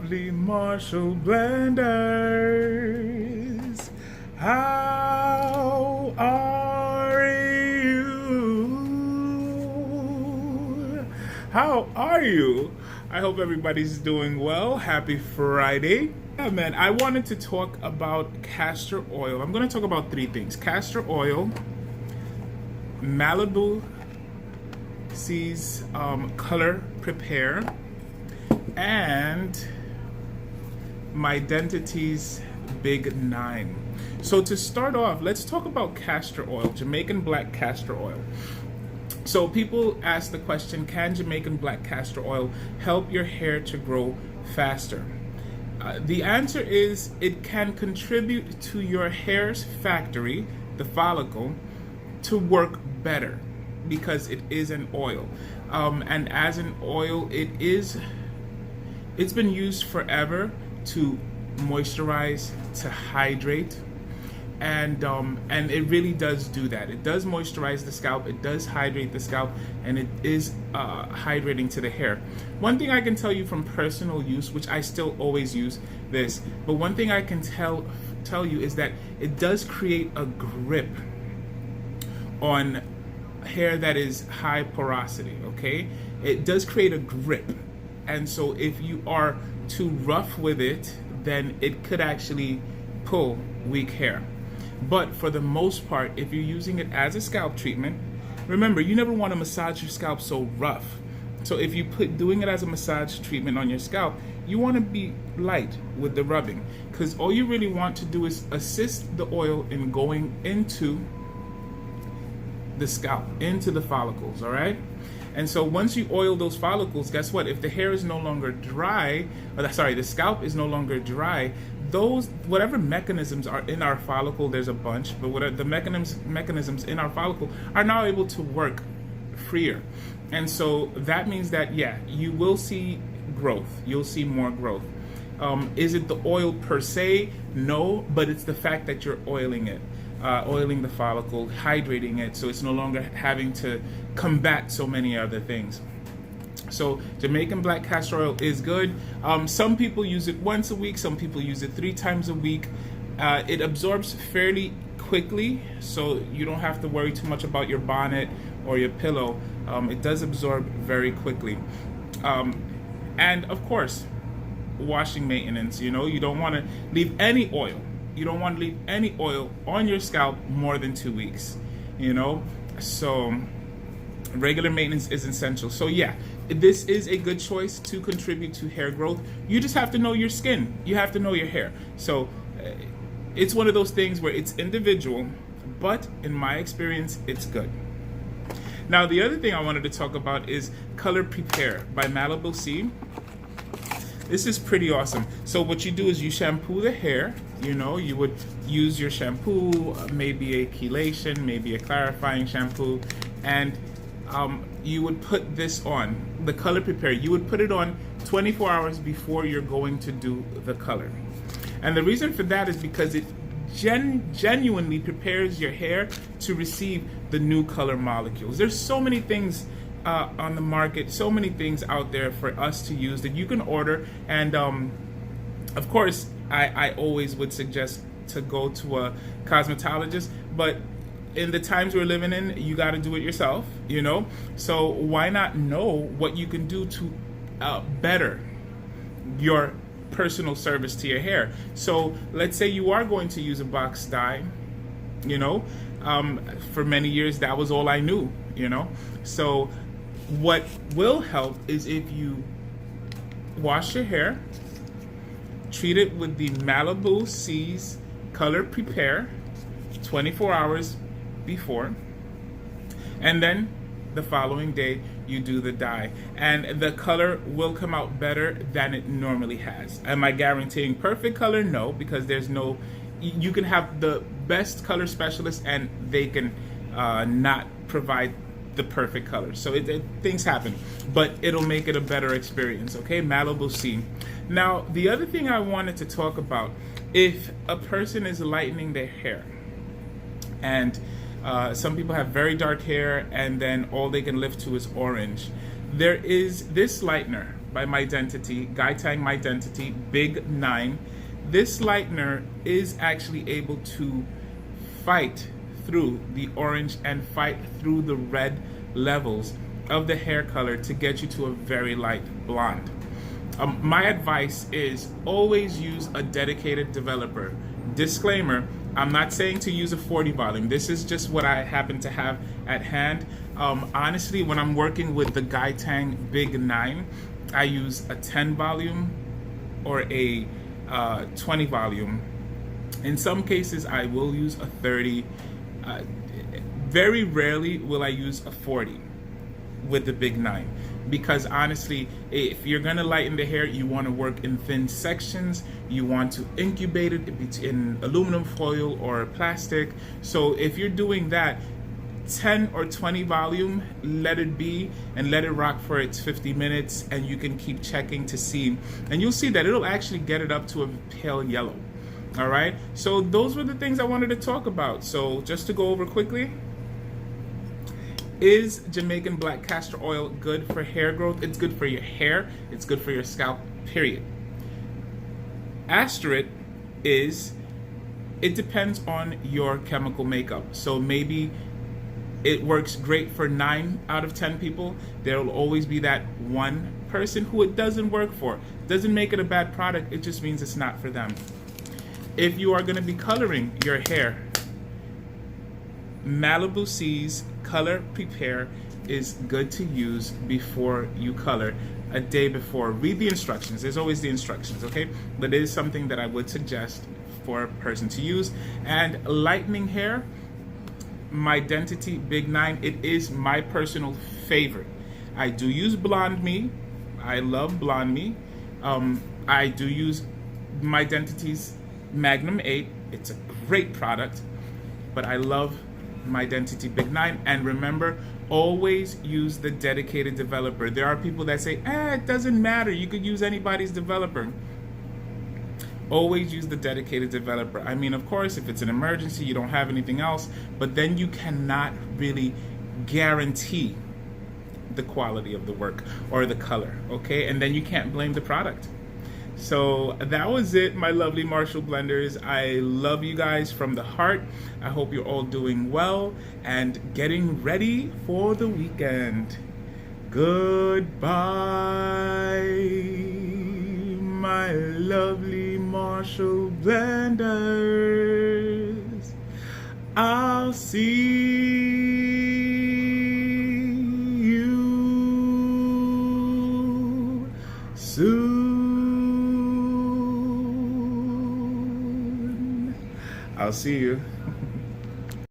lovely Marcial blenders. How are you? How are you? I hope everybody's doing well. Happy Friday. Yeah, man, I wanted to talk about castor oil. I'm going to talk about three things: castor oil, Malibu Seas Color Prepare, and Mydentity's Big 9. So to start off, let's talk about castor oil, Jamaican black castor oil. So people ask the question, can Jamaican black castor oil help your hair to grow faster? The answer is it can contribute to your hair's factory, the follicle, to work better because it is an oil. And as an oil, it's been used forever to moisturize, to hydrate, and it really does do that. It does moisturize the scalp, it does hydrate the scalp, and it is hydrating to the hair. One thing I can tell you from personal use, which I still always use this, but one thing I can tell you is that it does create a grip on hair that is high porosity, okay? It does create a grip. And so if you are too rough with it, then it could actually pull weak hair. But for the most part, if you're using it as a scalp treatment, remember, you never want to massage your scalp so rough. So if you doing it as a massage treatment on your scalp, you want to be light with the rubbing, because all you really want to do is assist the oil in going into the scalp, into the follicles, all right? And so once you oil those follicles, guess what? If the hair is no longer dry, the scalp is no longer dry, whatever mechanisms are in our follicle, there's a bunch, but whatever the mechanisms in our follicle are now able to work freer. And so that means that, yeah, you will see growth. You'll see more growth. Is it the oil per se? No, but it's the fact that you're oiling it. Oiling the follicle, hydrating it, so it's no longer having to combat so many other things. So Jamaican black castor oil is good. Some people use it once a week, some people use it 3 times a week. It absorbs fairly quickly, so you don't have to worry too much about your bonnet or your pillow. It does absorb very quickly. And of course, washing maintenance, you don't want to leave any oil. You don't want to leave any oil on your scalp more than 2 weeks, So regular maintenance is essential. So yeah, this is a good choice to contribute to hair growth. You just have to know your skin. You have to know your hair. So it's one of those things where it's individual, but in my experience, it's good. Now, the other thing I wanted to talk about is Color Prepare by Malibu Sea. This is pretty awesome. So what you do is you shampoo the hair. You would use your shampoo, maybe a chelation, maybe a clarifying shampoo, and you would put this on, the Color Prepare. You would put it on 24 hours before you're going to do the color. And the reason for that is because it genuinely prepares your hair to receive the new color molecules. There's so many things on the market, so many things out there for us to use that you can order, and of course I always would suggest to go to a cosmetologist, but in the times we're living in, you got to do it yourself, so why not know what you can do to better your personal service to your hair? So let's say you are going to use a box dye, for many years that was all I knew, so what will help is if you wash your hair, treat it with the Malibu Seas Color Prepare 24 hours before, and then the following day you do the dye, and the color will come out better than it normally has. Am I guaranteeing perfect color? No, because you can have the best color specialist and they can not provide the perfect color. So things happen, but it'll make it a better experience, okay? Malibu Sea. Now, the other thing I wanted to talk about, if a person is lightening their hair, and some people have very dark hair and then all they can lift to is orange, there is this lightener by Mydentity, Gaitang Mydentity, Big 9. This lightener is actually able to fight through the orange and fight through the red levels of the hair color to get you to a very light blonde. My advice is always use a dedicated developer. Disclaimer, I'm not saying to use a 40 volume. This is just what I happen to have at hand. Honestly, when I'm working with the Gaitang Big 9, I use a 10 volume or a 20 volume. In some cases, I will use a 30. Very rarely will I use a 40 with the Big 9, because honestly, if you're gonna lighten the hair, you want to work in thin sections. You want to incubate it in aluminum foil or plastic. So if you're doing that, 10 or 20 volume, let it be and let it rock for its 50 minutes, and you can keep checking to see, and you'll see that it'll actually get it up to a pale yellow. All right, so those were the things I wanted to talk about. So just to go over quickly, is Jamaican black castor oil good for hair growth? It's good for your hair. It's good for your scalp, period. Asterisk is, it depends on your chemical makeup. So maybe it works great for 9 out of 10 people. There will always be that one person who it doesn't work for. Doesn't make it a bad product. It just means it's not for them. If you are going to be coloring your hair, Malibu C's Color Prepare is good to use before you color, a day before. Read the instructions. There's always the instructions, okay? But it is something that I would suggest for a person to use. And lightening hair, Mydentity Big 9, it is my personal favorite. I do use Blonde Me. I love Blonde Me. I do use Mydentity's Magnum 8. It's a great product, but I love Mydentity Big 9. And remember, always use the dedicated developer. There are people that say, it doesn't matter, you could use anybody's developer. Always use the dedicated developer. I mean, of course, if it's an emergency, you don't have anything else, but then you cannot really guarantee the quality of the work or the color, okay? And then you can't blame the product. So that was it, my lovely Marcial blenders. I love you guys from the heart. I hope you're all doing well and getting ready for the weekend. Goodbye, my lovely Marcial blenders. I'll see you soon. I'll see you.